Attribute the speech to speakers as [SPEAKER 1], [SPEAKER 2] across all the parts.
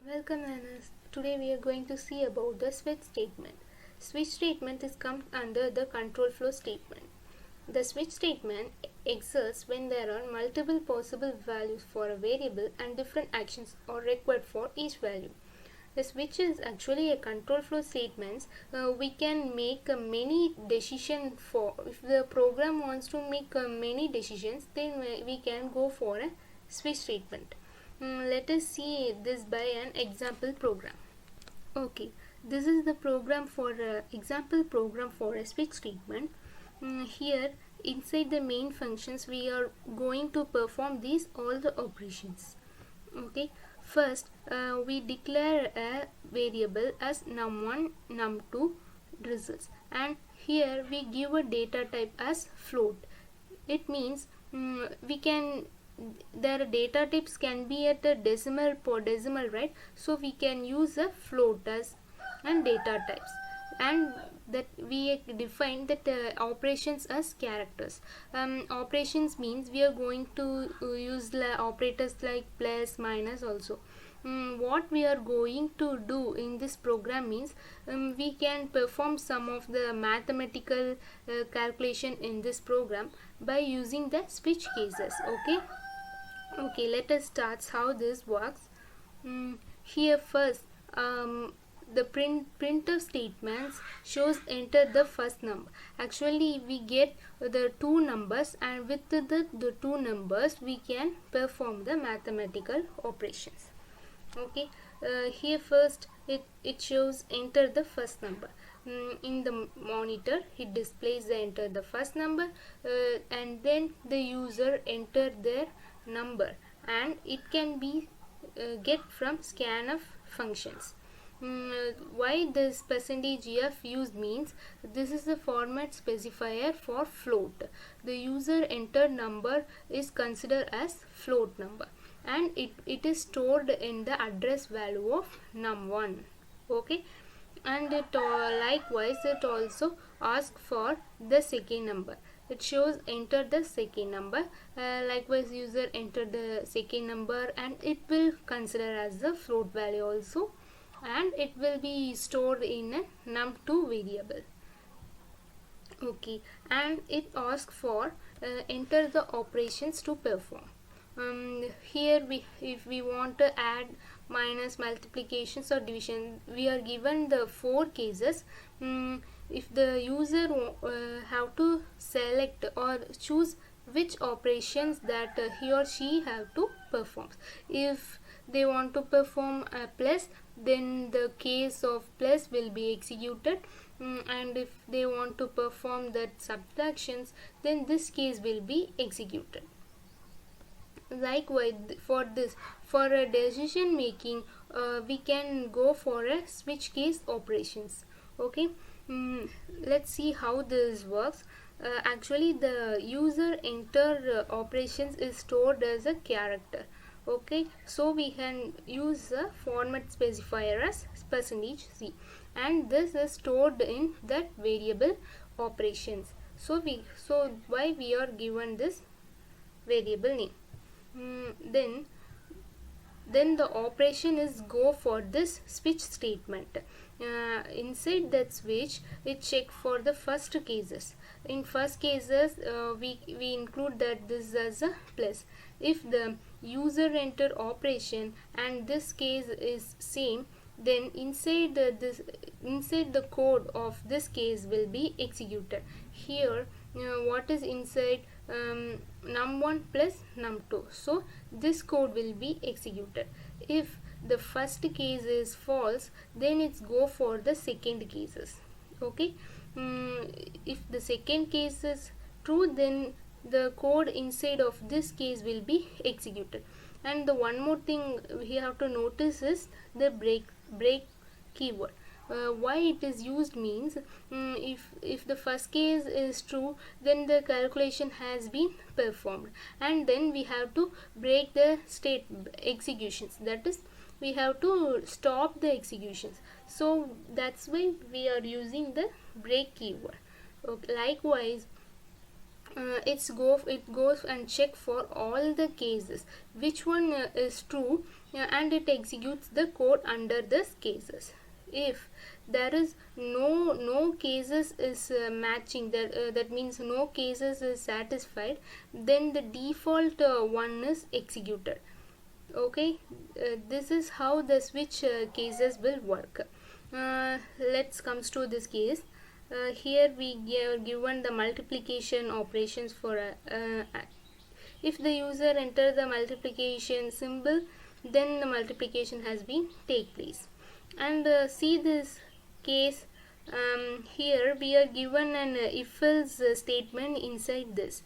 [SPEAKER 1] Welcome learners. Today we are going to see about the switch statement. Switch statement is comes under the control flow statement. The switch statement exists when there are multiple possible values for a variable and different actions are required for each value. The switch is actually a control flow statement. We can make many decisions for. If the program wants to make many decisions, then we can go for a switch statement. Let us see this by an example program. Okay, this is the program for example program for a switch statement. Here inside the main functions we are going to perform these all the operations. Okay, first we declare a variable as num1 num2 results, and here we give a data type as float. It means we can their data types can be at a decimal per decimal, right? So we can use a float as and data types, and that we define that operations as characters. Operations means we are going to use operators like plus, minus also. What we are going to do in this program means we can perform some of the mathematical calculation in this program by using the switch cases. Okay, let us start how this works. Here first the printf statements shows enter the first number. Actually we get the two numbers, and with the two numbers we can perform the mathematical operations. Okay, here first it shows enter the first number. In the monitor it displays the enter the first number, and then the user enter their number, and it can be get from scanf functions. Why this %f used means this is the format specifier for float. The user entered number is considered as float number, and it is stored in the address value of num1. Okay, and it likewise it also asks for the second number. It shows enter the second number. Likewise user enter the second number, and it will consider as the float value also, and it will be stored in a num2 variable. Okay, and it asks for enter the operations to perform. Here if we want to add, minus, multiplications or division, we are given the four cases. If the user have to select or choose which operations that he or she have to perform. If they want to perform a plus, then the case of plus will be executed, and if they want to perform that subtractions, then this case will be executed. Likewise for a decision making, we can go for a switch case operations. Okay, let's see how this works. Actually the user enter operations is stored as a character. Okay, so we can use a format specifier as %c, and this is stored in that variable operations. So why we are given this variable name. Then the operation is go for this switch statement. Inside that switch it check for the first cases. In first cases we include that this as a plus. If the user enter operation and this case is same, then inside the code of this case will be executed. Here what is inside num1 plus num2, so this code will be executed. If the first case is false, then it's go for the second cases. Okay, if the second case is true, then the code inside of this case will be executed. And the one more thing we have to notice is the break keyword. Why it is used means if the first case is true, then the calculation has been performed, and then we have to break the state executions, that is we have to stop the executions. So that's why we are using the break keyword. Okay. Likewise it goes and check for all the cases which one is true, and it executes the code under this cases. If there is no cases is matching, that means no cases is satisfied, then the default one is executed. Okay, this is how the switch cases will work. Let's comes to this case. Here we are given the multiplication operations for if the user enter the multiplication symbol, then the multiplication has been take place. And see this case, here we are given an if-else statement inside this.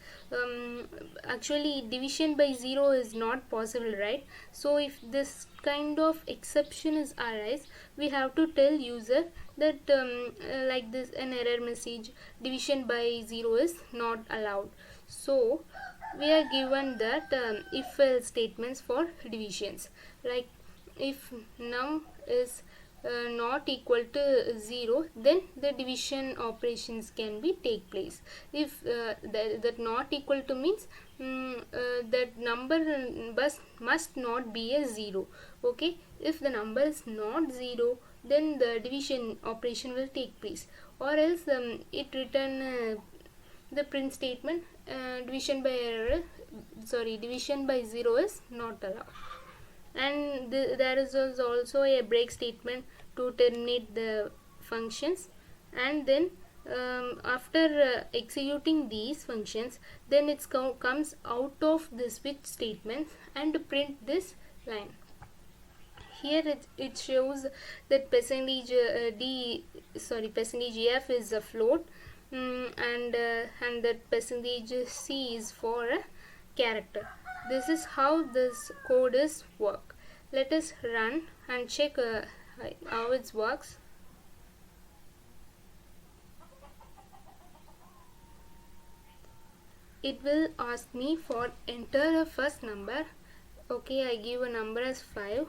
[SPEAKER 1] Actually division by 0 is not possible, right? So if this kind of exception is arise, we have to tell user that like this, an error message, division by 0 is not allowed. So we are given that if-else statements for divisions, like if num is not equal to 0, then the division operations can be take place. If that not equal to means that number must not be a 0. Okay, if the number is not 0, then the division operation will take place, or else it return the print statement, division by 0 is not allowed. And there is also a break statement to terminate the functions. And then after executing these functions, then it comes out of the switch statement and print this line. Here it shows that percentage %f is a float, and that %c is for a character. This is how this code is work. Let us run and check how it works. It will ask me for enter a first number. Okay, I give a number as 5.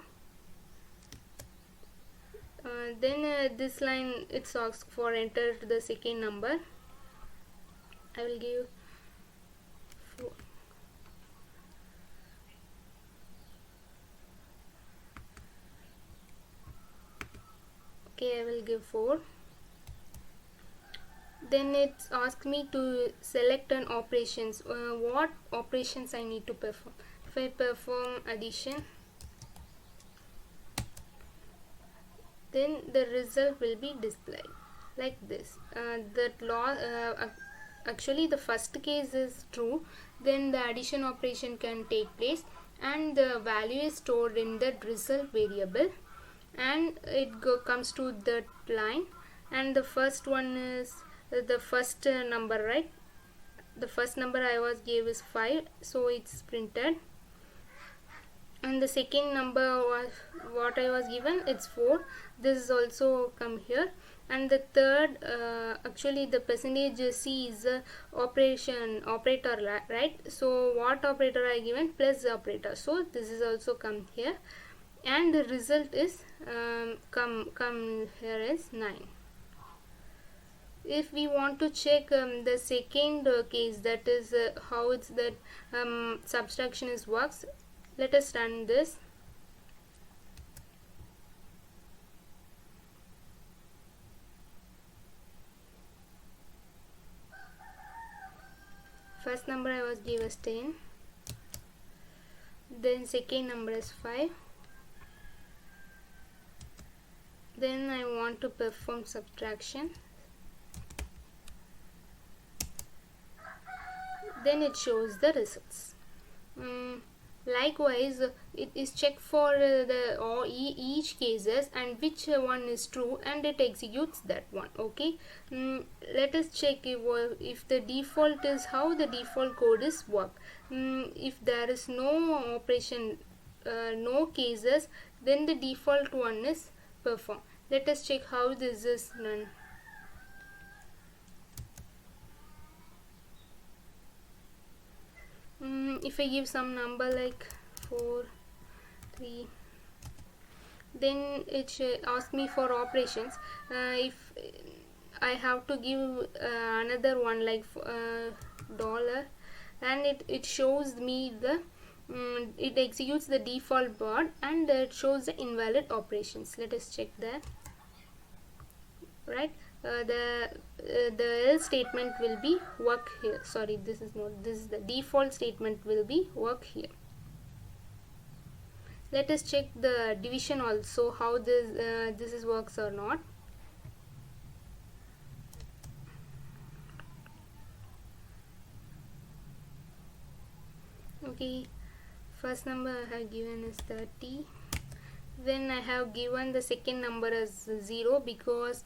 [SPEAKER 1] Then this line it asks for enter the second number. I will give 4. Okay, I will give 4. Then it asks me to select an operations, what operations I need to perform. If I perform addition, then the result will be displayed like this. Actually the first case is true, then the addition operation can take place, and the value is stored in the result variable, and it comes to that line, and the first one is the first number, right? The first number I was gave is 5, so it's printed, and the second number was what I was given, it's 4. This is also come here, and the third actually the %c is a operator, right? So what operator I given, plus operator, so this is also come here, and the result is come here is 9. If we want to check the second case, that is how it's that subtraction is works, let us run this. First number I was given as 10, then second number is 5. Then I want to perform subtraction, then it shows the results. Likewise, it is checked for each cases and which one is true, and it executes that one. Okay, let us check if the default is how the default code is work. If there is no operation, no cases, then the default one is performed. Let us check how this is done. If I give some number like 4, 3, then it asks me for operations. If I have to give another one like $, and it shows me the it executes the default baud, and it shows the invalid operations. Let us check that. Right, the else statement will be work here. Sorry, this is the default statement will be work here. Let us check the division also, how this works or not. Okay, first number I have given is 30. Then I have given the second number as 0 because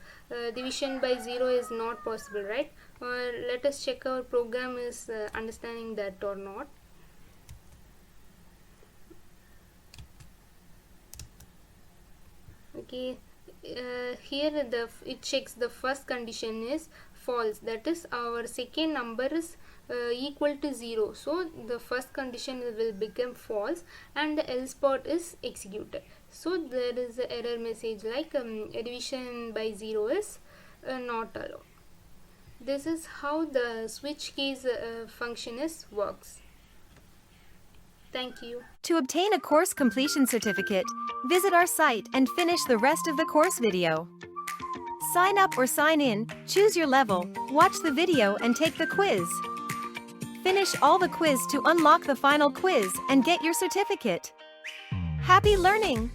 [SPEAKER 1] division by 0 is not possible, right? Let us check our program is understanding that or not. Okay, here it checks the first condition is false, that is our second number is equal to 0, so the first condition will become false and the else part is executed. So there is an error message like division by 0 is not allowed. This is how the switch case function works. Thank you.
[SPEAKER 2] To obtain a course completion certificate, visit our site and finish the rest of the course video. Sign up or sign in, choose your level, watch the video and take the quiz. Finish all the quiz to unlock the final quiz and get your certificate. Happy learning!